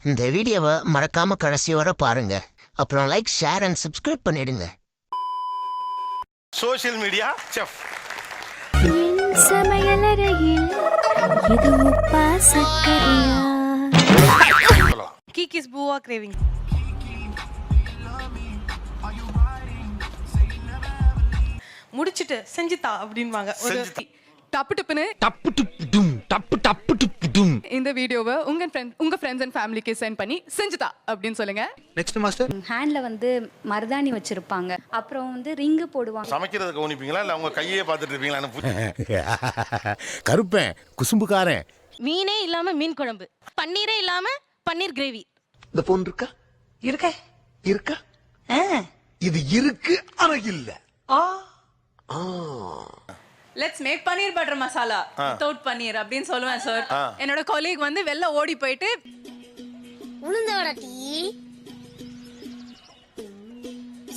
இந்த வீடியோவை மறக்காம கடைசி வரை பாருங்க. அப்புறம் லைக், ஷேர் அண்ட் சப்ஸ்கிரைப் பண்ணிடுங்க. சோஷியல் மீடியா செஃப் சமையலறையில் இது உப்பா சக்கரையா? Kiki's Bua craving. முடிச்சிட்டு செஞ்சுதா அப்படின்வாங்க. ஒரு டப்பு டப்புன்னு டப்பு டுப்பு டும் டப்பு டப்பு டுப்பு டும். இந்த வீடியோவை உங்க ஃப்ரெண்ட்ஸ் அண்ட் ஃபேமிலிக்கு சென்ட் பண்ணி செஞ்சுதா அப்படின்னு சொல்லுங்க. Next master. ஹேண்ட்ல வந்து மருதாணி வச்சிருப்பாங்க, அப்புறம் வந்து ரிங்கு போடுவாங்க. சமைக்கிறத கவனிப்பீங்களா இல்ல அவங்க கையே பார்த்துட்டு இருப்பீங்களா? கருப்பேன் குசும்புக்காரன். மீனே இல்லாம மீன் குழம்பு, பன்னீரே இல்லாம பன்னீர் கிரேவி. இந்த போன் இருக்கா? இருக்கா? இது இருக்கு ஆனா இல்ல. Let's make paneer butter masala without paneer அப்படின்னு சொல்லுவேன் சார். என்னோட கொலீக் வந்து வெளில ஓடி போயிட்டு உளுந்தவடை டீ,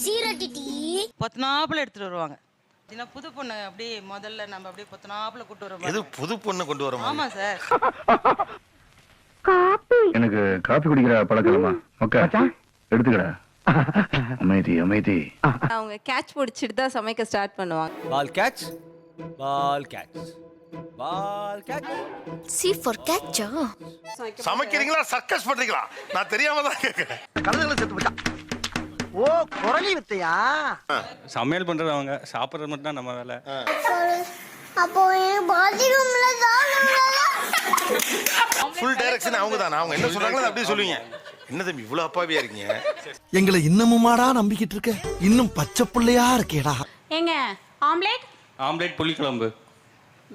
சீரட்டி டீ பொத்தனாப்புல எடுத்துட்டு வருவாங்க. தின புது பொண்ணு அப்படியே முதல்ல நம்ம அப்படியே பொத்தனாப்புல கூட்டு வருவோம். எது புது பொண்ணு கொண்டு வரோம்? ஆமா சார். எனக்கு காபி குடிக்கிற பழக்கலமா? ஓகே எடுத்துக்கடா. அமைதி அமைதி. அவங்க கேட்ச் பிடிச்சிட்டு தான் சமைக்க ஸ்டார்ட் பண்ணுவாங்க. Ball catch ball catch ball catch. C for கேட்சா? சமைக்கிறீங்களா சர்க்கஸ் பண்றீங்களா? நான் தெரியாம தான் கேக்குறேன். கழுதுகளை செத்து போச்சா? ஓ குரலி வித்தையா? சமையல் பண்றது அவங்க, சாப்பிடுறது மட்டும் தான் நம்ம வேலை. அப்போ பாத்ரூம்ல ஃபுல் டைரக்ஷன் அவங்க தான். அவங்க என்ன சொல்றாங்களோ அப்படியே சொல்லுவீங்க. என்ன தம்பி இவ்வளவு அப்பாவியா இருக்கீங்க? எங்களை இன்னமுமாடா நம்பிக்கிட்டு இருக்க? இன்னும் பச்சை பிள்ளையா இருக்கேடா. ஏங்க ஆம்லெட்? ஆம்லேட் புளிக்குழம்பு.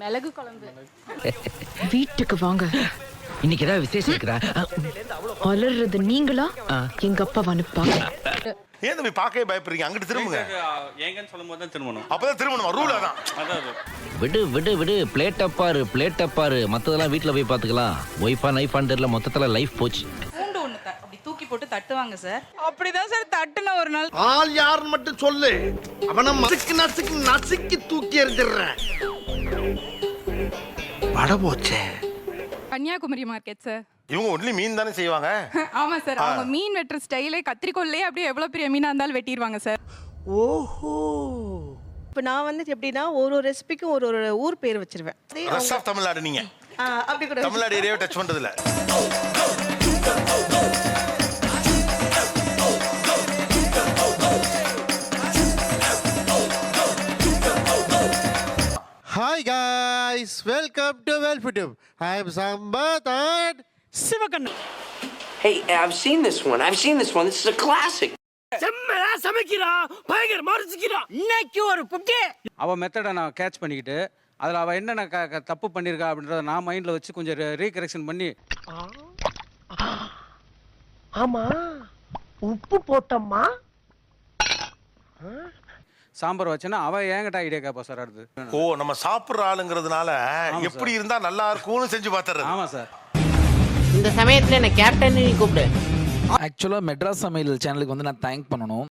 மிளகு குழம்பு. வீட்டுக்கு வாங்க, இன்னைக்கு ஏதாவது விசேஷம் இருக்குதா? அலறது நீங்களா எங்க அப்பா அனுப்பாங்க? ஏன் தம்பி பார்க்கவே பயப்படுறீங்க? அங்கிட்டு திரும்புங்க. ஏங்கன்னு சொல்லும் போது தான் திரும்பணும். அப்பதான் திரும்பணுமா? ரூல் அதான். விடு விடு விடு. பிளேட் அப்பாரு மத்ததெல்லாம் வீட்டுல போய் பாத்துக்கலாம். ஒய்ஃபா நைஃபான் தெரியல, மொத்தத்துல லைஃப் போச்சு. பூண்டு ஒண்ணு அப்படி தூக்கி போட்டு தட்டுவாங்க சார். அப்படிதான் சார் தட்டுன ஒரு நாள். ஆள் யாருன்னு மட்டும் சொல்லு. அவனை நசுக்கு நசுக்கு நசுக்கி தூக்கி எறிஞ்சிடுறேன். பட போச்சே. Kanyakumari market sir. இவங்க ஒன்லி மீன் தானே செய்வாங்க? ஆமா சார். அவங்க மீன் வெட்டுற ஸ்டைலே கத்திரிக்கோல்லே அப்படியே எவ்வளவு பெரிய மீனா இருந்தாலும் வெட்டிடுவாங்க சார். ஓஹோ. இப்போ நான் வந்து எப்படின்னா ஒரு ஒரு ரெசிபிக்கும் ஒரு ஒரு ஊர் பேர் வச்சிருவேன். Rest of Tamil Nadu. நீங்க அப்படி கூட தமிழ்நாடு ஏரியாவை டச் பண்றது இல்ல. Hi guys, welcome to Welfutube. I am Sambat and Sivakannan. Hey, I've seen this one. This is a classic. அவ மெத்தடை நான் கேட்ச் பண்ணிக்கிட்டு அதில் அவள் என்னென்ன தப்பு பண்ணியிருக்கா அப்படின்றத நான் மைண்டில் வச்சு கொஞ்சம் ரீகரெக்ஷன் பண்ணி. ஆமா உப்பு போட்டம்மா. சாம்பார் வச்சேன்னா அவள் ஏங்கிட்ட ஐடியா கேட்பா சார். அடுத்து ஓ நம்ம சாப்பிட்ற ஆளுங்கிறதுனால எப்படி இருந்தா நல்லா இருக்கும்னு செஞ்சு பார்த்துறது. ஆமாம் சார். இந்த சமயத்துல என்ன கேப்டன் கூப்பிடு. ஆக்சுவலாக மெட்ராஸ் சமையல் சேனலுக்கு வந்து நான் தேங்க் பண்ணணும்.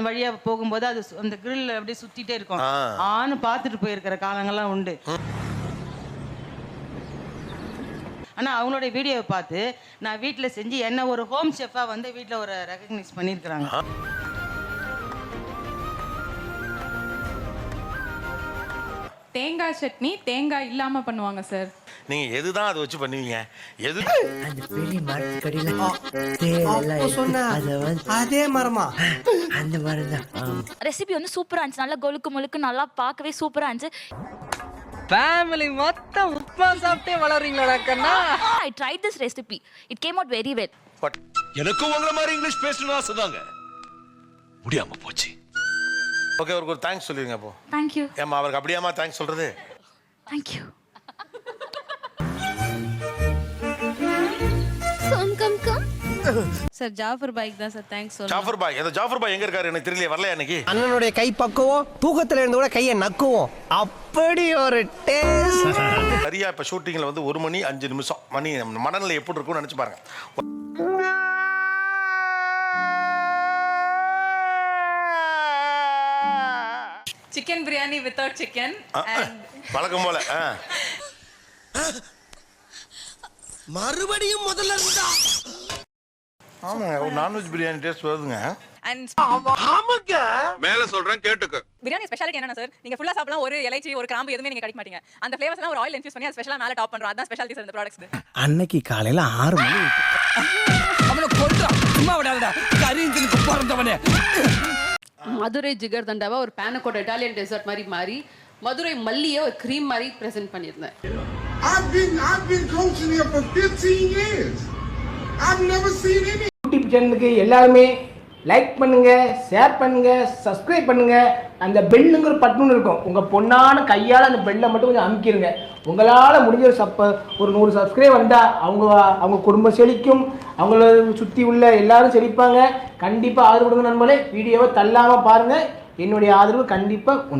வழியா போகும்போது அது அந்த கிரில் அப்படியே சுத்திட்டே இருக்கும். ஆன்னு பார்த்துட்டு போயிருக்கிற காலங்கள்லாம் உண்டு. ஆனா அவங்களோட வீடியோவை பார்த்து நான் வீட்டுல செஞ்சு என்ன ஒரு ஹோம் ஷெஃபா வந்து வீட்டுல ஒரு ரெகக்னைஸ் பண்ணிருக்காங்க. தேங்காய் சட்னி தேங்காய் இல்லாம பண்ணுவாங்க சார். நீங்க எதுதான் அதை வச்சு பண்ணுவீங்க? எது அந்த பெரிய மரத்துக்கடியில அதே மரமா? அந்த மரம் தான். ரெசிபி வந்து சூப்பரா இருந்துச்சு, நல்லா கொழுக்கு முழுக்கு, நல்லா பார்க்கவே சூப்பரா இருந்துச்சு. ஃபேமிலி மொத்தம் உப்புமா சாப்பிட்டே வளர்றீங்களா கண்ணா? I tried this recipe. It came out very well. எனக்கும் உங்களை மாதிரி இங்கிலீஷ் பேசணும்னு ஆசைதாங்க, முடியாம போச்சு. ஓகே, அவருக்கு ஒரு தேங்க்ஸ் சொல்லிருங்க அப்போ. Thank you. ஏமா அவருக்கு அப்படியாமா தேங்க்ஸ் சொல்றது? Thank you. Come. Sir Jafar பாய்க்கு தான் சார் தேங்க்ஸ் சொல்றேன். ஜாஃபர் பாய், ஏதோ ஜாஃபர் பாய் எங்க இருக்காரு எனக்கு தெரியல, வரலையா இன்னைக்கு? அண்ணனுடைய கை பக்குவோம், தூக்கத்துல இருந்து கூட கையை நக்குவோம், அப்படி ஒரு டேஸ்ட். சரியா இப்ப ஷூட்டிங்ல வந்து 1 மணி 5 நிமிஷம் மணி மனநிலை எப்படி இருக்கும்னு நினைச்சு பாருங்க. சிக்கன் பிரியாணி வித்தவுட் சிக்கன் வழக்கம் போல மறுபடியும் முதல்ல இருந்தா ஆமாங்க ஒரு நான்வெஜ் பிரியாணி டேஸ்ட் வருதுங்க அண்ட் மேல சொல்றேன் கேட்டுக்க பிரியாணி ஸ்பெஷாலிட்டி என்னன்னா சார் நீங்க ஃபுல்லா சாப்பிடலாம் ஒரு இலைச்சி ஒரு கிராம்பு எதுவுமே நீங்க கிடைக்க மாட்டீங்க அந்த ஃப்ளேவர்ஸ் எல்லாம் ஒரு ஆயில் இன்ஃபியூஸ் பண்ணி அது ஸ்பெஷலா மேல டாப் பண்றோம் அதான் ஸ்பெஷாலிட்டி சார் இந்த ப்ராடக்ட்ஸ் அன்னைக்கு காலையில 6 மணி அவனை கொல்றா சும்மா விடாதடா கரீந்தினுக்கு பிறந்தவனே மதுரை ஜிகர் தண்டாவை ஒரு பேனக்கோட இட்டாலியன் டெசர்ட் மாதிரி மாறி மதுரை மல்லியை ஒரு க்ரீம் மாதிரி பிரசன்ட் பண்ணியிருந்தேன். I've been coaching here for 15 years. I've never seen any. YouTube சேனலுக்கு எல்லாருமே லைக் பண்ணுங்க, ஷேர் பண்ணுங்க, சப்ஸ்கிரைப் பண்ணுங்க. அந்த பெல்லுங்கிற பட்டன் இருக்கும் உங்க பொண்ணான கையால் அந்த பெல்லை மட்டும் கொஞ்சம் அமுக்கிடுங்க. உங்களால் முடிஞ்ச ஒரு 100 சப்ஸ்கிரைப் வந்தால் அவங்க குடும்பம் செழிக்கும், அவங்கள சுற்றி உள்ள எல்லாரும் செழிப்பாங்க. கண்டிப்பாக ஆதரவு கொடுங்க நண்பர்களே. வீடியோவை தள்ளாமல் பாருங்கள். என்னுடைய ஆதரவு கண்டிப்பாக உண்டு.